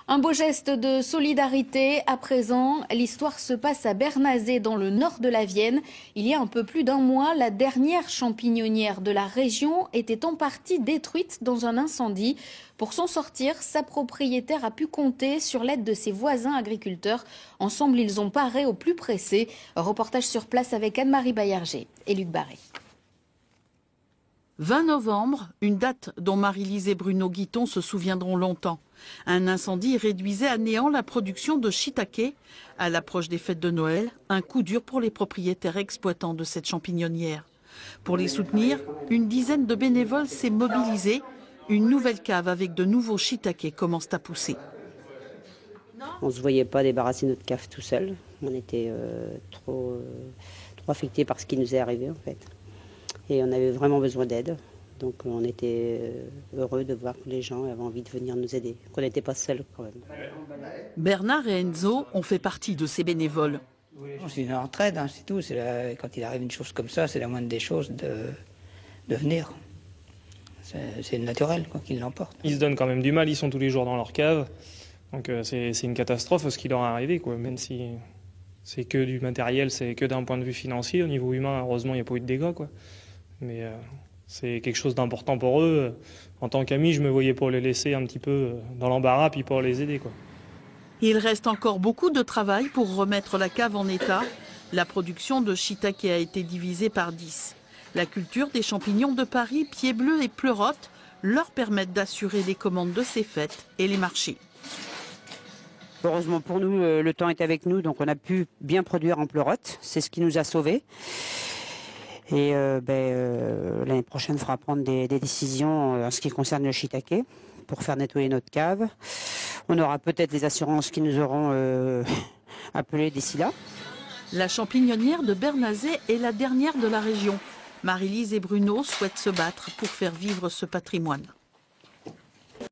Un beau geste de solidarité. À présent, l'histoire se passe à Bernazet, dans le nord de la Vienne. Il y a un peu plus d'un mois, la dernière champignonnière de la région était en partie détruite dans un incendie. Pour s'en sortir, sa propriétaire a pu compter sur l'aide de ses voisins agriculteurs. Ensemble, ils ont paré au plus pressé. Reportage sur place avec Anne-Marie Baillarger et Luc Barré. 20 novembre, une date dont Marie-Lise et Bruno Guiton se souviendront longtemps. Un incendie réduisait à néant la production de shiitake. À l'approche des fêtes de Noël, un coup dur pour les propriétaires exploitants de cette champignonnière. Pour les soutenir, une dizaine de bénévoles s'est mobilisée. Une nouvelle cave avec de nouveaux shiitake commence à pousser. On ne se voyait pas débarrasser notre cave tout seul. On était trop affectés par ce qui nous est arrivé en fait. Et on avait vraiment besoin d'aide. Donc on était heureux de voir que les gens avaient envie de venir nous aider, qu'on n'était pas seuls quand même. Bernard et Enzo ont fait partie de ces bénévoles. C'est une entraide, hein, c'est tout. Quand il arrive une chose comme ça, c'est la moindre des choses de venir. C'est naturel qu'il l'emporte. Ils se donnent quand même du mal, ils sont tous les jours dans leur cave. Donc c'est une catastrophe ce qui leur est arrivé, quoi. Même si c'est que du matériel, c'est que d'un point de vue financier. Au niveau humain, heureusement, il n'y a pas eu de dégâts, quoi. Mais c'est quelque chose d'important pour eux. En tant qu'amis, je me voyais pas les laisser un petit peu dans l'embarras puis pas les aider, quoi. Il reste encore beaucoup de travail pour remettre la cave en état. La production de shiitake a été divisée par 10. La culture des champignons de Paris, pieds bleus et pleurotes, leur permettent d'assurer les commandes de ces fêtes et les marchés. Heureusement pour nous, le temps est avec nous, donc on a pu bien produire en pleurote. C'est ce qui nous a sauvés. Et l'année prochaine, il faudra prendre des décisions en ce qui concerne le shiitake pour faire nettoyer notre cave. On aura peut-être les assurances qui nous auront appelés d'ici là. La champignonnière de Bernazet est la dernière de la région. Marie-Lise et Bruno souhaitent se battre pour faire vivre ce patrimoine.